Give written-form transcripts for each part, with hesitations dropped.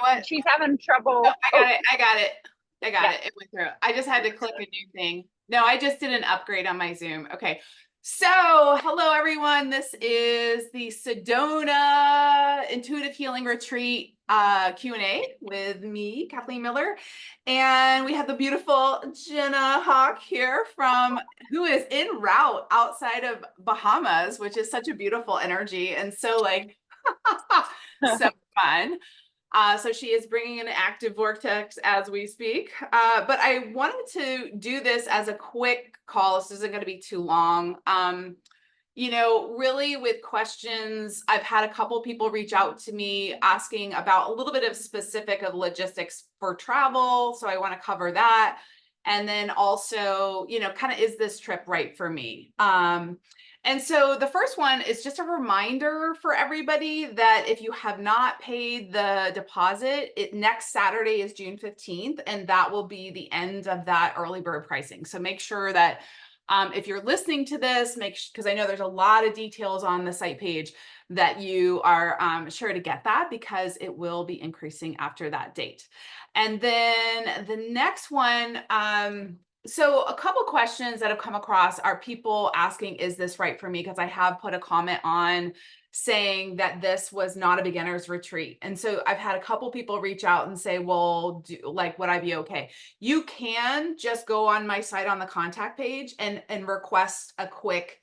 What? She's having trouble. Oh, I got it. I got it. I got Yeah. it. It went through. I just had to click a new thing. No, I just did an upgrade on my Zoom. Okay. So, hello everyone. This is the Sedona Intuitive Healing Retreat Q&A with me, Kathleen Miller. And we have the beautiful Jenna Hawk here who is en route outside of Bahamas, which is such a beautiful energy. And so so fun. So she is bringing an active vortex as we speak. But I wanted to do this as a quick call. This isn't going to be too long. Really with questions, I've had a couple people reach out to me asking about a little bit of specific of logistics for travel. So I want to cover that. And then also, kind of, is this trip right for me? And so the first one is just a reminder for everybody that if you have not paid the deposit, next Saturday is June 15th, and that will be the end of that early bird pricing. So make sure that if you're listening to this, because I know there's a lot of details on the site page, that you are sure to get that, because it will be increasing after that date. And then the next one, so a couple questions that have come across are people asking, is this right for me? Because I have put a comment on saying that this was not a beginner's retreat. And so I've had a couple people reach out and say, well, would I be okay? You can just go on my site on the contact page and request a quick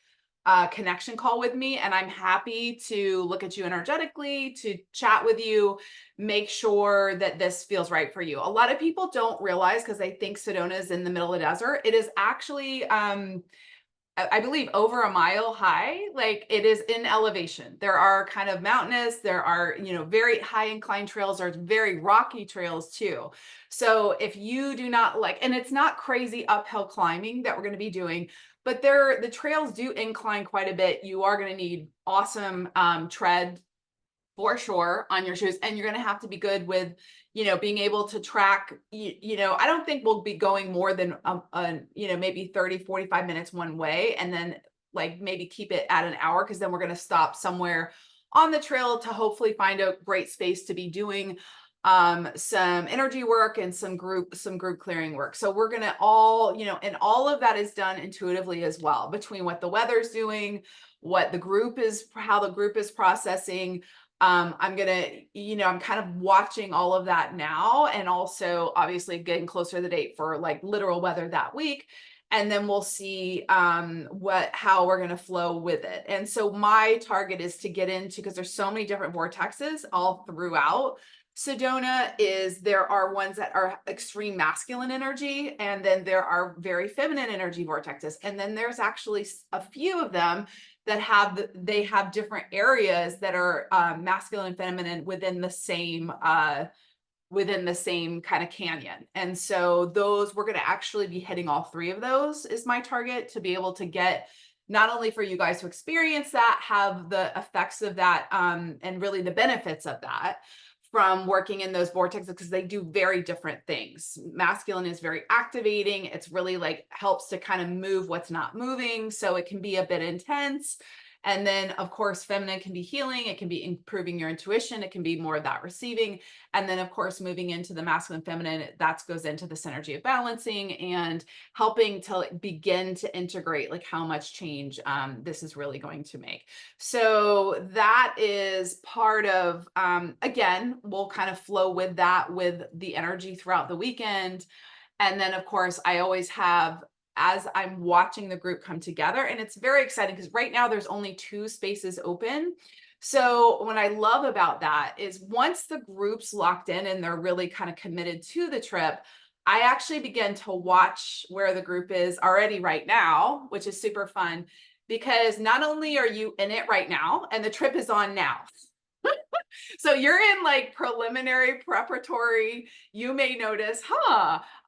connection call with me. And I'm happy to look at you energetically, to chat with you, make sure that this feels right for you. A lot of people don't realize, because they think Sedona is in the middle of the desert. It is actually, I believe, over a mile high. Like, it is in elevation. There are kind of mountainous, there are, very high incline trails, there's very rocky trails too. So if you do not like, and it's not crazy uphill climbing that we're going to be doing, but the trails do incline quite a bit. You are going to need awesome tread for sure on your shoes, and you're going to have to be good with being able to track. I don't think we'll be going more than maybe 30-45 minutes one way, and then maybe keep it at an hour, because then we're going to stop somewhere on the trail to hopefully find a great space to be doing some energy work and some group clearing work. So we're going to and all of that is done intuitively as well, between what the weather's doing, how the group is processing. I'm kind of watching all of that now, and also obviously getting closer to the date for literal weather that week. And then we'll see how we're going to flow with it. And so my target is to get into, because there's so many different vortexes all throughout Sedona, there are ones that are extreme masculine energy, and then there are very feminine energy vortexes. And then there's actually a few of them that have different areas that are masculine and feminine within the same kind of canyon. And so we're going to actually be hitting all three of those, is my target, to be able to get, not only for you guys to experience that, have the effects of that, and really the benefits of that from working in those vortexes, because they do very different things. Masculine is very activating. It's really helps to kind of move what's not moving. So it can be a bit intense. And then, of course, feminine can be healing. It can be improving your intuition. It can be more of that receiving. And then, of course, moving into the masculine feminine, that goes into this energy of balancing and helping to begin to integrate how much change this is really going to make. So that is part of, again, we'll kind of flow with that, with the energy throughout the weekend. And then, of course, I always have, as I'm watching the group come together, and it's very exciting because right now there's only 2 spaces open. So what I love about that is, once the group's locked in and they're really kind of committed to the trip, I actually begin to watch where the group is already right now, which is super fun, because not only are you in it right now, and the trip is on now. So you're in preliminary preparatory, you may notice,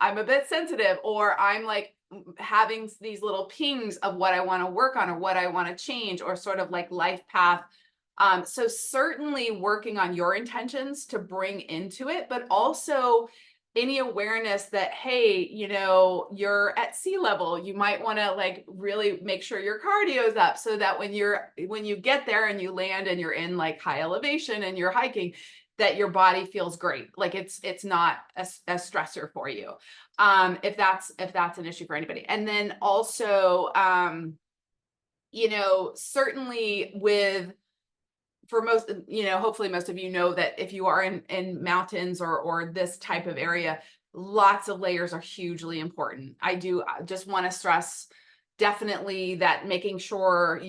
I'm a bit sensitive, or I'm having these little pings of what I want to work on, or what I want to change, or sort of life path. So certainly working on your intentions to bring into it, but also any awareness that, hey, you're at sea level, you might want to really make sure your cardio is up, so that when you get there and you land and you're in high elevation and you're hiking, that your body feels great. Like it's not a stressor for you. If that's an issue for anybody. And then also, certainly for most, hopefully most of you know that if you are in mountains or this type of area, lots of layers are hugely important. I just want to stress definitely that making sure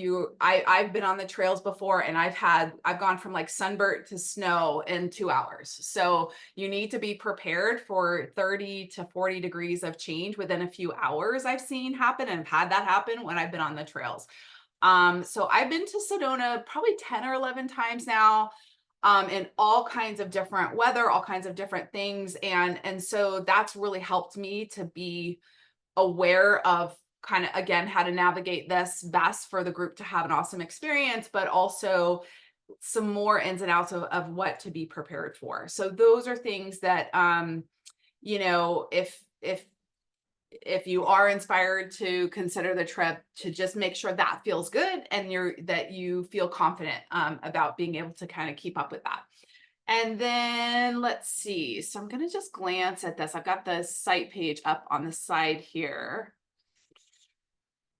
I've been on the trails before, and I've gone from like sunburnt to snow in 2 hours. So you need to be prepared for 30 to 40 degrees of change within a few hours. I've seen happen and have had that happen when I've been on the trails. So I've been to Sedona probably 10 or 11 times now, in all kinds of different weather, all kinds of different things. And so that's really helped me to be aware of kind of, again, how to navigate this best for the group to have an awesome experience, but also some more ins and outs of what to be prepared for. So those are things that, if you are inspired to consider the trip, to just make sure that feels good and that you feel confident about being able to kind of keep up with that. And then let's see. So I'm going to just glance at this. I've got the site page up on the side here.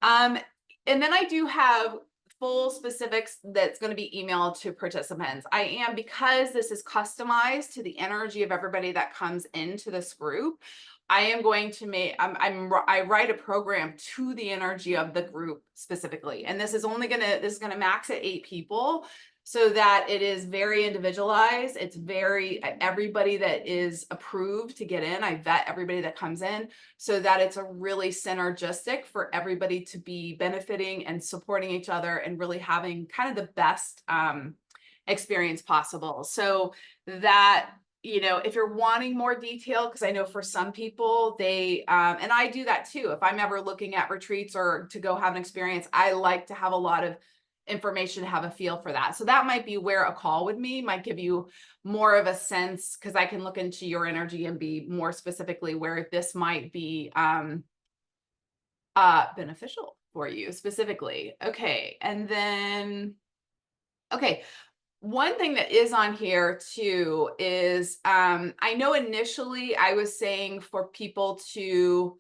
And then I do have full specifics that's going to be emailed to participants. Because this is customized to the energy of everybody that comes into this group, I am going to I write a program to the energy of the group specifically. And this is going to max at 8 people, so that it is very individualized. It's everybody that is approved to get in. I vet everybody that comes in so that it's a really synergistic for everybody to be benefiting and supporting each other and really having kind of the best experience possible. So that, if you're wanting more detail, because I know for some people and I do that too. If I'm ever looking at retreats or to go have an experience, I like to have a lot of information to have a feel for that. So that might be where a call with me might give you more of a sense, because I can look into your energy and be more specifically where this might be beneficial for you specifically. Okay. And then, one thing that is on here too is, I know initially I was saying for people to,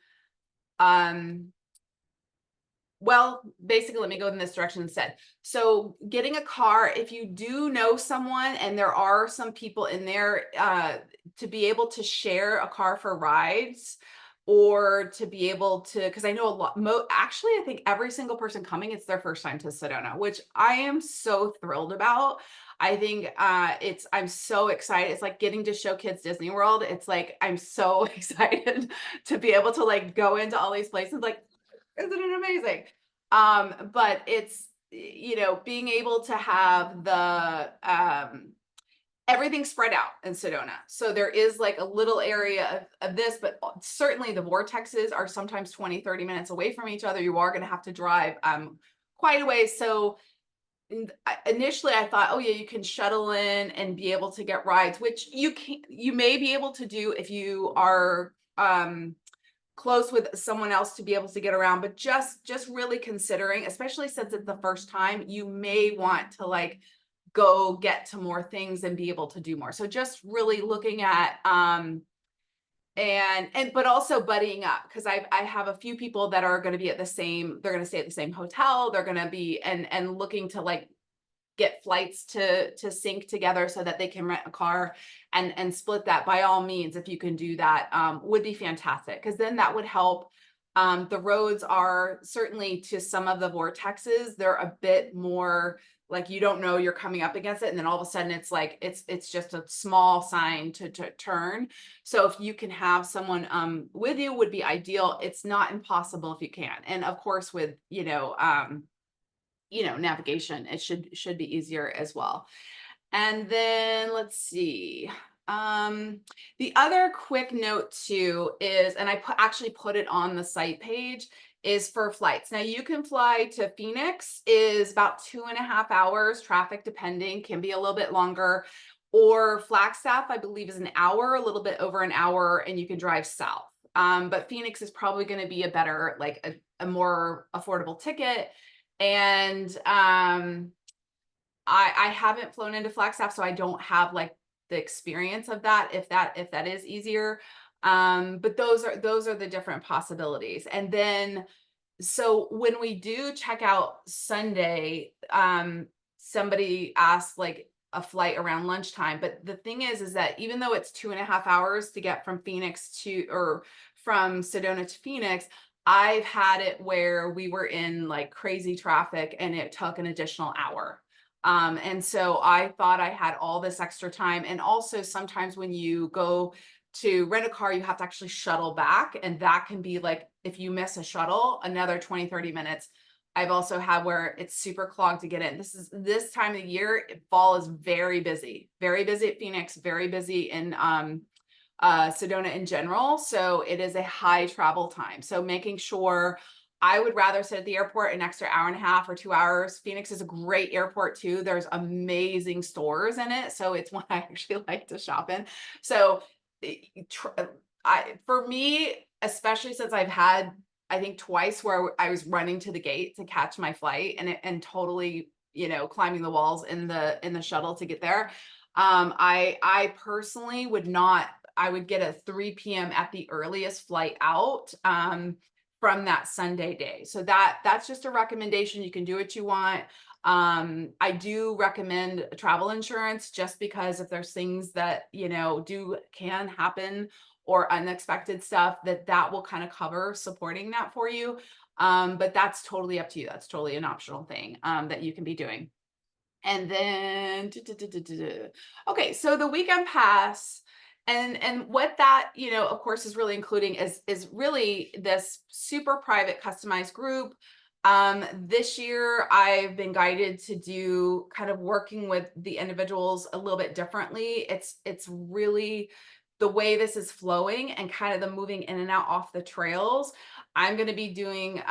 well, basically, let me go in this direction instead. So getting a car, if you do know someone and there are some people in there, to be able to share a car for rides, or to be able to, because I know a lot, actually, I think every single person coming, it's their first time to Sedona, which I am so thrilled about. I think I'm so excited. It's like getting to show kids Disney World. It's like, I'm so excited to be able to like go into all these places. Like, isn't it amazing? But it's, being able to have the everything spread out in Sedona. So there is like a little area of this, but certainly the vortexes are sometimes 20, 30 minutes away from each other. You are going to have to drive quite a ways. So initially I thought, oh yeah, you can shuttle in and be able to get rides, which you may be able to do if you are close with someone else to be able to get around, but just really considering, especially since it's the first time, you may want to like go get to more things and be able to do more. So just really looking at but also buddying up, because I have a few people that are going to be they're going to stay at the same hotel. They're going to be and looking to like get flights to sync together so that they can rent a car and split that. By all means, if you can do that, would be fantastic, because then that would help. The roads are certainly, to some of the vortexes, they're a bit more like, you don't know you're coming up against it, and then all of a sudden it's like it's just a small sign to turn. So if you can have someone with you, would be ideal. It's not impossible if you can, and of course with navigation, it should be easier as well. And then let's see. The other quick note too is, and I actually put it on the site page, is for flights. Now you can fly to Phoenix, is about 2.5 hours, traffic depending, can be a little bit longer, or Flagstaff, I believe, is an hour, a little bit over an hour, and you can drive south. But Phoenix is probably going to be a better, like a more affordable ticket. And I haven't flown into Flagstaff, so I don't have like the experience of that, if that is easier. But those are the different possibilities. And then so when we do check out Sunday, somebody asked like a flight around lunchtime. But the thing is that even though it's 2.5 hours to get from Phoenix to, or from Sedona to Phoenix, I've had it where we were in like crazy traffic and it took an additional hour. And so I thought I had all this extra time. And also sometimes when you go to rent a car, you have to actually shuttle back. And that can be like, if you miss a shuttle, another 20-30 minutes. I've also had where it's super clogged to get in. This time of the year, fall is very busy at Phoenix, very busy in Sedona in general. So it is a high travel time. So making sure, I would rather sit at the airport an extra hour and a half or 2 hours. Phoenix is a great airport too. There's amazing stores in it. So it's one I actually like to shop in. So for me, especially since I've had, I think twice where I was running to the gate to catch my flight and totally, climbing the walls in the shuttle to get there. I personally would not, I would get a 3 p.m. at the earliest flight out from that Sunday day. So that's just a recommendation. You can do what you want. I do recommend travel insurance just because if there's things that, can happen or unexpected stuff that will kind of cover supporting that for you. But that's totally up to you. That's totally an optional thing that you can be doing. And then, okay, so the weekend pass and what that, of course, is really including is really this super private customized group. This year I've been guided to do kind of working with the individuals a little bit differently. It's really the way this is flowing and kind of the moving in and out off the trails. I'm going to be doing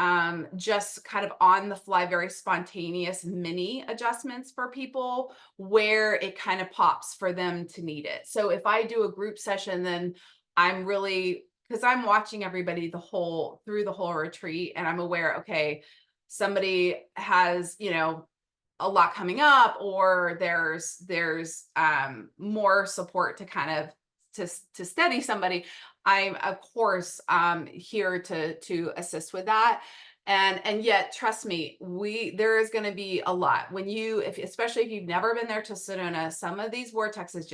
just kind of on the fly, very spontaneous mini adjustments for people where it kind of pops for them to need it. So if I do a group session, then I'm really, because I'm watching everybody through the whole retreat, and I'm aware, okay, somebody has, a lot coming up, or there's more support to kind of to steady somebody. I'm of course here to assist with that. And yet, trust me, there is going to be a lot when especially if you've never been there to Sedona. Some of these vortexes,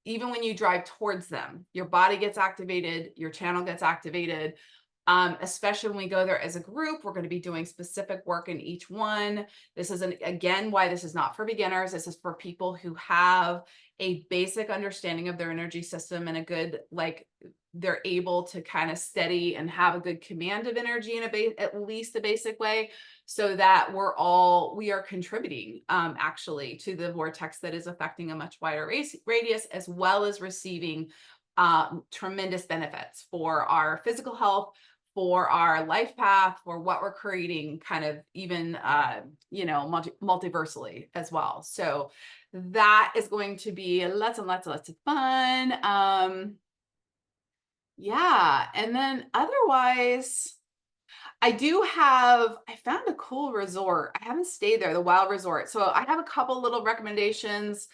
even when you drive towards them, your body gets activated, your channel gets activated. Especially when we go there as a group, we're going to be doing specific work in each one. This is again why this is not for beginners. This is for people who have a basic understanding of their energy system and a good, they're able to kind of steady and have a good command of energy in at least a basic way, so that we are contributing actually to the vortex that is affecting a much wider radius, as well as receiving tremendous benefits for our physical health, for our life path, for what we're creating, kind of even, multiversally as well. So that is going to be lots and lots of fun. Yeah. And then otherwise, I found a cool resort. I haven't stayed there, the Wild Resort. So I have a couple little recommendations,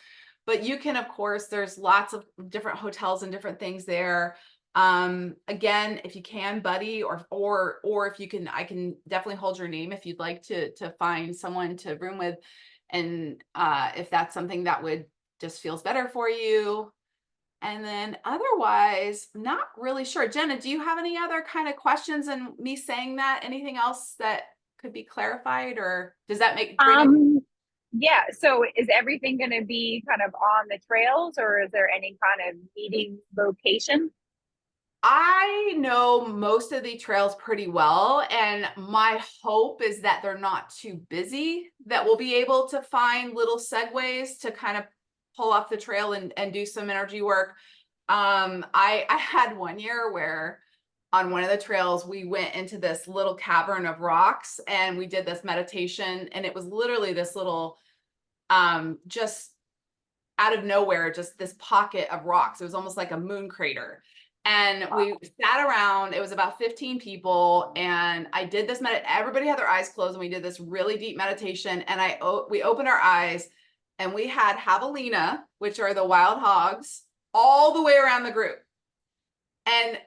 but you can, of course, there's lots of different hotels and different things there. Again, if you can, buddy, or if you can, I can definitely hold your name if you'd like to find someone to room with. And if that's something that would just feels better for you. And then otherwise, not really sure. Jenna, do you have any other kind of questions and me saying that? Anything else that could be clarified, or does that bring up? Yeah. So is everything going to be kind of on the trails, or is there any kind of meeting location? I know most of the trails pretty well, and my hope is that they're not too busy, that we'll be able to find little segues to kind of pull off the trail and do some energy work. I had one year where on one of the trails, we went into this little cavern of rocks and we did this meditation, and it was literally this little, just out of nowhere, just this pocket of rocks. It was almost like a moon crater. And we sat around, it was about 15 people, and I did this everybody had their eyes closed, and we did this really deep meditation. And we opened our eyes, and we had javelina which are the wild hogs, all the way around the group. And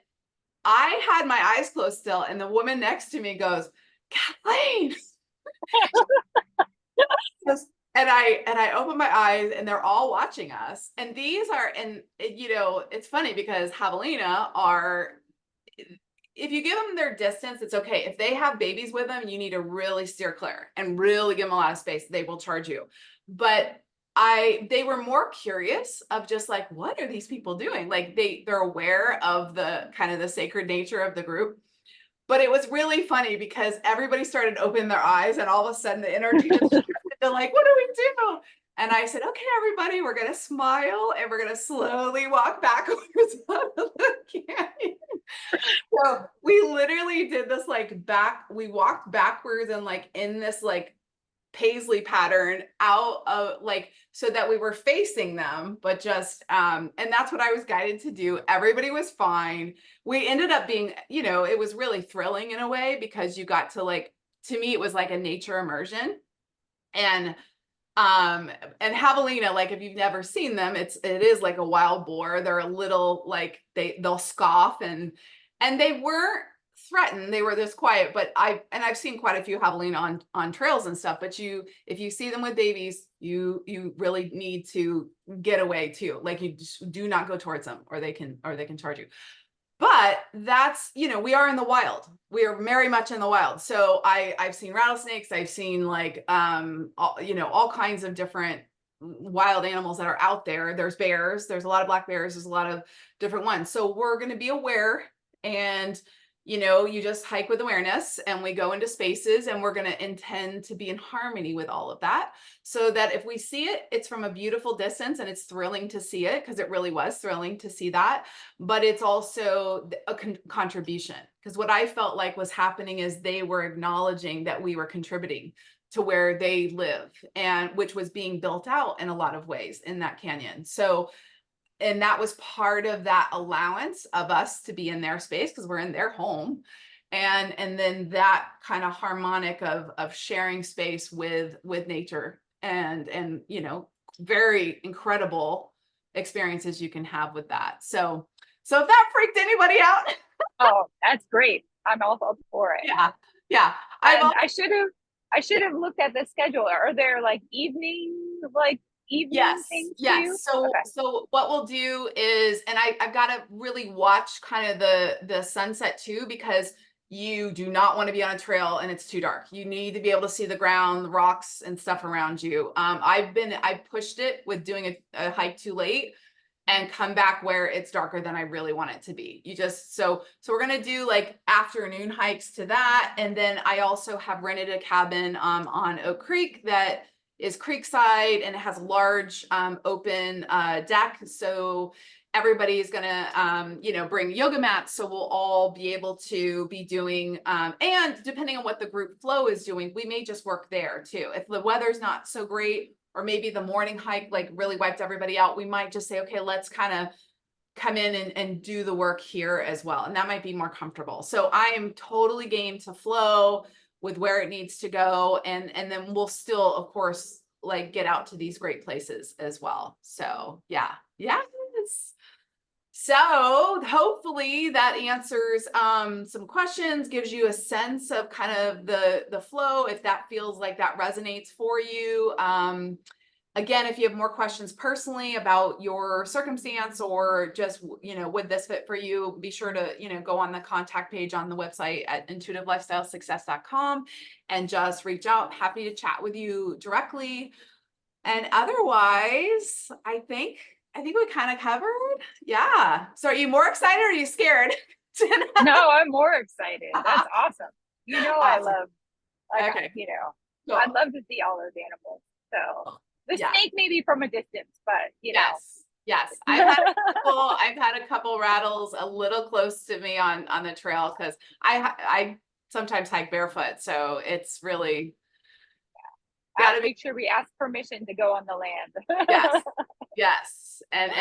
I had my eyes closed still, and the woman next to me goes, Kathleen. And I open my eyes, and they're all watching us. And these are, and you know, it's funny because javelina are, if you give them their distance, it's okay. If they have babies with them, you need to really steer clear and really give them a lot of space. They will charge you. But they were more curious of just like, what are these people doing? Like they're aware of the kind of the sacred nature of the group. But it was really funny because everybody started opening their eyes, and all of a sudden the energy just shifted to like, what do we do? And I said, okay, everybody, we're going to smile and we're going to slowly walk backwards out of the canyon. So we literally did this we walked backwards and like in this like paisley pattern out of like, so that we were facing them, but just and that's what I was guided to do. Everybody was fine. We ended up being, you know, it was really thrilling in a way because you got to like, to me it was like a nature immersion. And javelina, like if you've never seen them, it is like a wild boar. They're a little like they'll scoff, and they weren't threatened. They were this quiet, but I've seen quite a few javelina on trails and stuff, but if you see them with babies, you really need to get away too. Like you just do not go towards them, or they can charge you. But that's, you know, we are in the wild. We are very much in the wild. So I've seen rattlesnakes. I've seen like, you know, all kinds of different wild animals that are out there. There's bears. There's a lot of black bears. There's a lot of different ones. So we're going to be aware, and you know, you just hike with awareness, and we go into spaces, and we're going to intend to be in harmony with all of that, so that if we see it, it's from a beautiful distance, and it's thrilling to see it, because it really was thrilling to see that. But it's also a contribution, because what I felt like was happening is they were acknowledging that we were contributing to where they live, and which was being built out in a lot of ways in that canyon. So, and that was part of that allowance of us to be in their space, because we're in their home. And then that kind of harmonic of sharing space with nature, and you know, very incredible experiences you can have with that. So if that freaked anybody out, Oh, that's great. I'm all for it. yeah. And I should have looked at the schedule. Are there like evening things too? So Okay. so what we'll do is, and I've got to really watch kind of the sunset too, because you do not want to be on a trail and it's too dark. You need to be able to see the ground, the rocks and stuff around you. I pushed it with doing a hike too late and come back where it's darker than I really want it to be. So we're going to do like afternoon hikes to that. And then I also have rented a cabin on Oak Creek that is creekside, and it has a large open deck. So everybody's gonna you know, bring yoga mats, so we'll all be able to be doing and depending on what the group flow is doing, we may just work there too. If the weather's not so great, or maybe the morning hike like really wiped everybody out, we might just say, okay, let's kind of come in and do the work here as well, and that might be more comfortable. So I am totally game to flow with where it needs to go, and then we'll still of course like get out to these great places as well. So yes. So hopefully that answers some questions, gives you a sense of kind of the flow, if that feels like that resonates for you. Again, if you have more questions personally about your circumstance, or just, you know, would this fit for you, be sure to, you know, go on the contact page on the website at intuitivelifestylesuccess.com and just reach out. Happy to chat with you directly. And otherwise, I think we kind of covered. Yeah. So are you more excited, or are you scared? No, I'm more excited. That's awesome. You know, Awesome. okay. You know, Cool. I'd love to see all those animals. So the snake maybe from a distance, but you know. Yes. I've had a couple rattles a little close to me on the trail, because I sometimes hike barefoot, so it's really Gotta make sure we ask permission to go on the land. Yes. And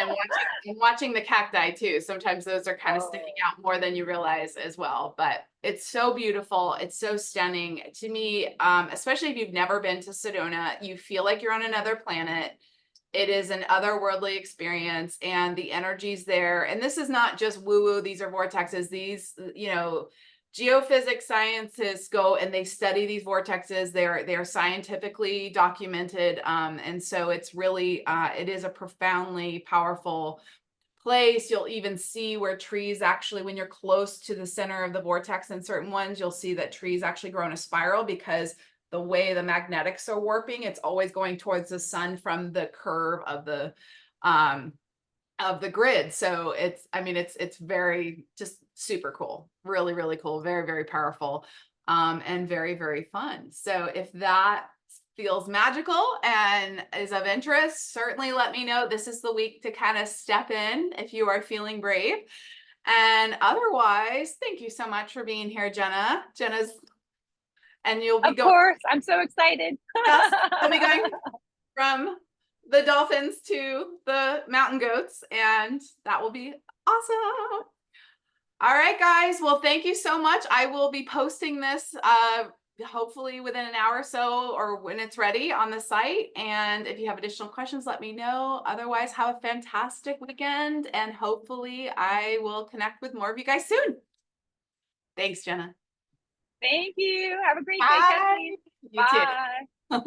watching the cacti too. Sometimes those are kind of sticking out more than you realize as well. But it's so beautiful. It's so stunning to me. Especially if you've never been to Sedona, you feel like you're on another planet. It is an otherworldly experience, and the energy's there. And this is not just woo woo, these are vortexes. These, geophysics scientists go and they study these vortexes. They are scientifically documented. And so it's really, it is a profoundly powerful place. You'll even see where trees actually, when you're close to the center of the vortex in certain ones, you'll see that trees actually grow in a spiral because the way the magnetics are warping, it's always going towards the sun from the curve um of the grid. So it's, I mean, it's very just super cool, really, really cool, very, very powerful, and very, very fun. So if that feels magical and is of interest, certainly let me know. This is the week to kind of step in if you are feeling brave. And otherwise, thank you so much for being here, Jenna. And you'll be Of going, course, I'm so excited. yes, you'll be going from the dolphins to the mountain goats, and that will be awesome. All right, guys. Well, thank you so much. I will be posting this hopefully within an hour or so, or when it's ready on the site. And if you have additional questions, let me know. Otherwise, have a fantastic weekend, and hopefully I will connect with more of you guys soon. Thanks, Jenna. Thank you. Have a great day, Bye. Kathleen. You too. Bye.